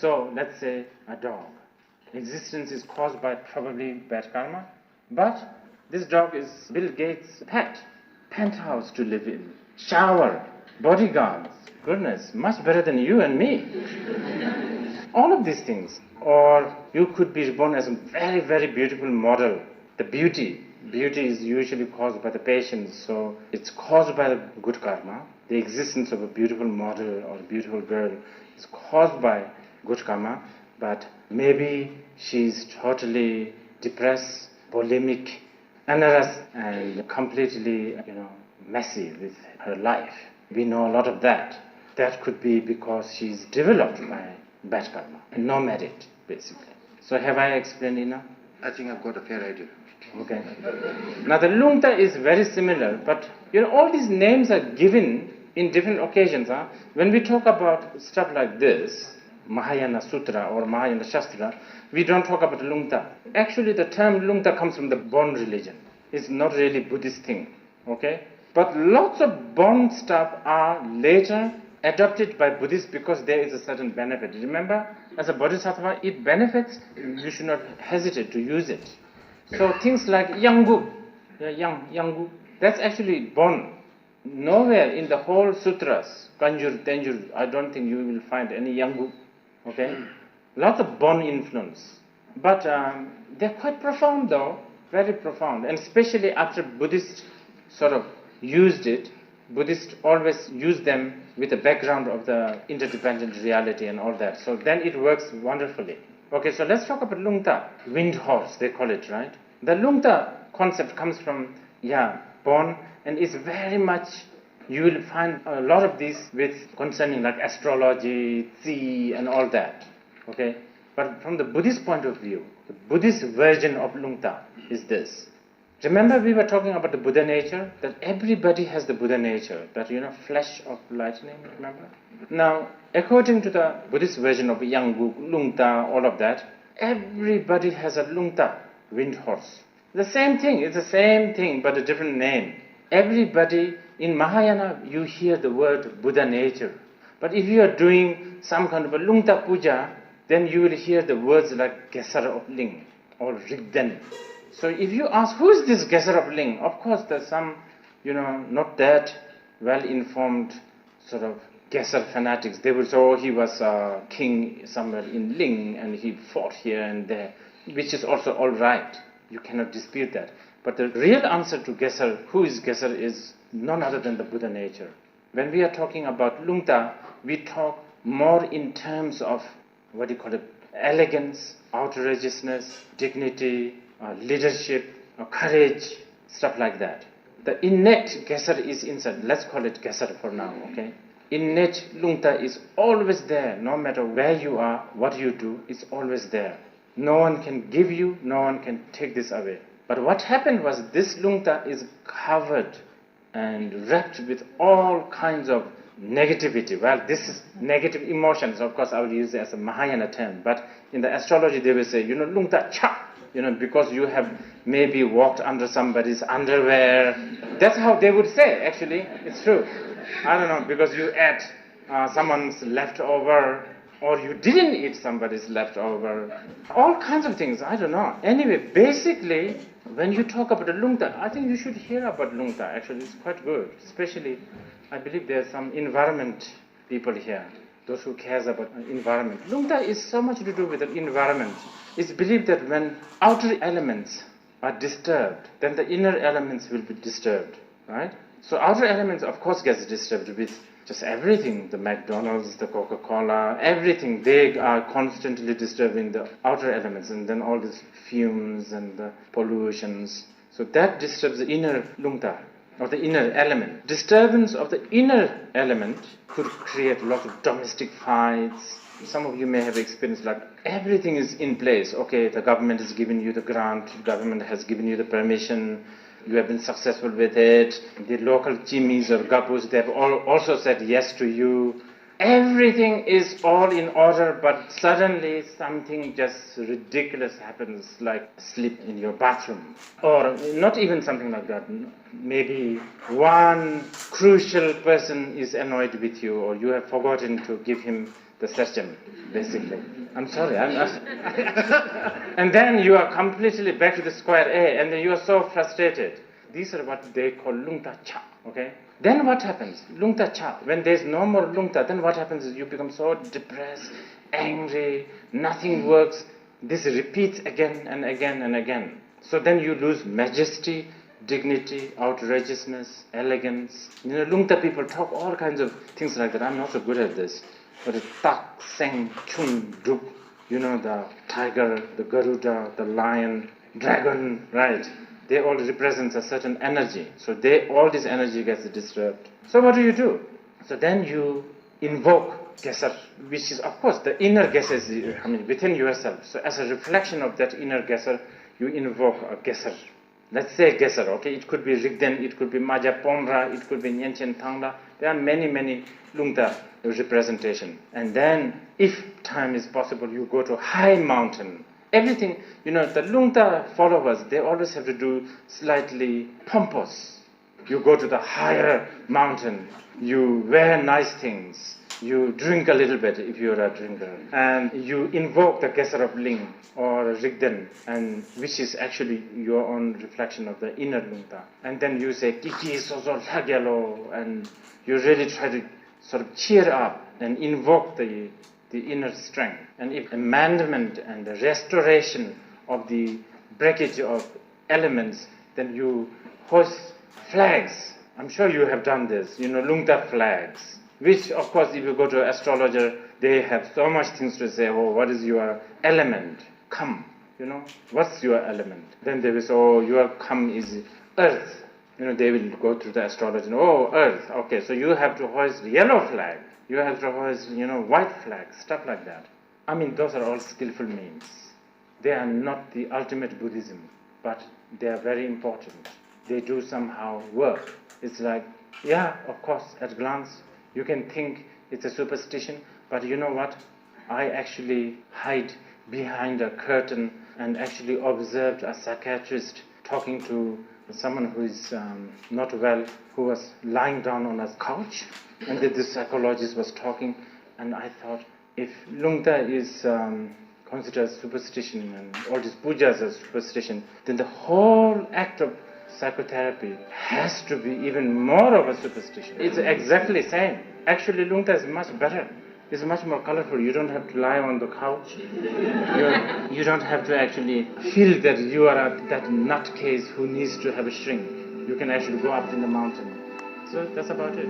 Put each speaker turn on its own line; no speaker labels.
So let's say a dog. Existence is caused by probably bad karma, but this dog is Bill Gates' pet. Penthouse to live in, shower, bodyguards. Goodness, much better than you and me. All of these things. Or you could be born as a very, very beautiful model. The beauty is usually caused by the patients, so it's caused by the good karma. The existence of a beautiful model or a beautiful girl is caused by good karma, but maybe she's totally depressed, bulimic, anarrhous, and completely, messy with her life. We know a lot of that. That could be because she's developed by bad karma, no merit, basically. So have I explained enough?
I think I've got a fair idea.
Okay. Now the Lungta is very similar, but all these names are given in different occasions. When we talk about stuff like this, Mahayana Sutra or Mahayana Shastra, we don't talk about Lungta. Actually, the term Lungta comes from the Bon religion. It's not really Buddhist thing, okay? But lots of Bon stuff are later adopted by Buddhists because there is a certain benefit. Remember, as a Bodhisattva, it benefits, you should not hesitate to use it. So things like Yanggu, Yanggu, that's actually Bon. Nowhere in the whole sutras, Kanjur, Tenjur, I don't think you will find any Yanggu. Okay? Lots of Bon influence. But they're quite profound though, very profound. And especially after Buddhists sort of used it, Buddhists always use them with the background of the interdependent reality and all that. So then it works wonderfully. Okay, so let's talk about Lungta. Wind horse, they call it, right? The Lungta concept comes from, Bon, and is very much, you will find a lot of these with concerning like astrology, Tsi, and all that. Okay? But from the Buddhist point of view, the Buddhist version of Lungta is this. Remember we were talking about the Buddha nature? That everybody has the Buddha nature, that, flesh of lightning, remember? Now, according to the Buddhist version of Yanggu, Lungta, all of that, everybody has a Lungta, wind horse. The same thing, it's the same thing, but a different name. Everybody, in Mahayana, you hear the word Buddha nature. But if you are doing some kind of a Lungta puja, then you will hear the words like Gesar of Ling or Rigden. So if you ask, who is this Gesar of Ling? Of course, there's some, not that well-informed sort of Gesar fanatics. They will say, oh, he was a king somewhere in Ling and he fought here and there, which is also all right. You cannot dispute that. But the real answer to Gesar, who is Gesar, is none other than the Buddha nature. When we are talking about Lungta, we talk more in terms of, elegance, outrageousness, dignity, leadership, courage, stuff like that. The innate Gesar is inside. Let's call it Gesar for now, okay? Innate Lungta is always there, no matter where you are, what you do, it's always there. No one can give you, no one can take this away. But what happened was this Lungta is covered and wrapped with all kinds of negativity. Well, this is negative emotions. Of course, I will use it as a Mahayana term. But in the astrology, they will say, Lungta cha, because you have maybe walked under somebody's underwear. That's how they would say, actually. It's true. I don't know, because you ate someone's leftover, or you didn't eat somebody's leftover. All kinds of things, I don't know. Anyway, basically, when you talk about the Lungta, I think you should hear about Lungta. Actually, it's quite good. Especially, I believe there's some environment people here, those who cares about environment. Lungta is so much to do with the environment. It's believed that when outer elements are disturbed, then the inner elements will be disturbed, right? So outer elements, of course, gets disturbed with just everything, the McDonald's, the Coca-Cola, everything. They are constantly disturbing the outer elements, and then all these fumes and the pollutions. So that disturbs the inner Lungta, or the inner element. Disturbance of the inner element could create a lot of domestic fights. Some of you may have experienced like everything is in place. Okay, the government has given you the grant, the government has given you the permission, you have been successful with it. The local chimmies or gapus, they have also said yes to you. Everything is all in order, but suddenly something just ridiculous happens, like sleep in your bathroom. Or not even something like that. Maybe one crucial person is annoyed with you, or you have forgotten to give him the surgeon, basically. I'm sorry, I'm not. And then you are completely back to the square A, and then you are so frustrated. These are what they call Lungta Cha, okay? Then what happens? Lungta Cha, when there's no more Lungta, then what happens is you become so depressed, angry, nothing works. This repeats again and again and again. So then you lose majesty, dignity, outrageousness, elegance. Lungta people talk all kinds of things like that. I'm not so good at this. But it's Tak, Seng, Chun, Duk, the tiger, the Garuda, the lion, dragon, right? They all represent a certain energy. So all this energy gets disturbed. So what do? So then you invoke Gesar, which is, of course, the inner Gesar, within yourself. So as a reflection of that inner Gesar, you invoke a Gesar. Let's say Gesar, okay? It could be Rigden, it could be Maja Pomra, it could be Nyenchen Tangla. There are many, many Lungta representation. And then, if time is possible, you go to high mountain. Everything, the Lungta followers, they always have to do slightly pompous. You go to the higher mountain, you wear nice things, you drink a little bit if you're a drinker, and you invoke the Gesar of Ling or Rigden, and which is actually your own reflection of the inner Lungta. And then you say, Kiki Sozo Lagyalo, and you really try to sort of cheer up and invoke the inner strength. And if amendment and the restoration of the breakage of elements, then you hoist flags. I'm sure you have done this, Lungta flags, which, of course, if you go to an astrologer, they have so much things to say. Oh, what is your element? Come, what's your element? Then they will say, oh, your come is earth. They will go through the astrology. Oh, earth. Okay, so you have to hoist yellow flag. You have to hoist, white flag, stuff like that. Those are all skillful means. They are not the ultimate Buddhism, but they are very important. They do somehow work. It's like, yeah, of course, at a glance, you can think it's a superstition, but you know what? I actually hide behind a curtain and actually observed a psychiatrist talking to someone who is not well, who was lying down on a couch, and the psychologist was talking, and I thought, if Lungta is considered superstition and all these pujas as superstition, then the whole act of psychotherapy has to be even more of a superstition. It's exactly the same. Actually, Lungta is much better. It's much more colorful. You don't have to lie on the couch. You don't have to actually feel that you are that nutcase who needs to have a shrink. You can actually go up in the mountain. So that's about it.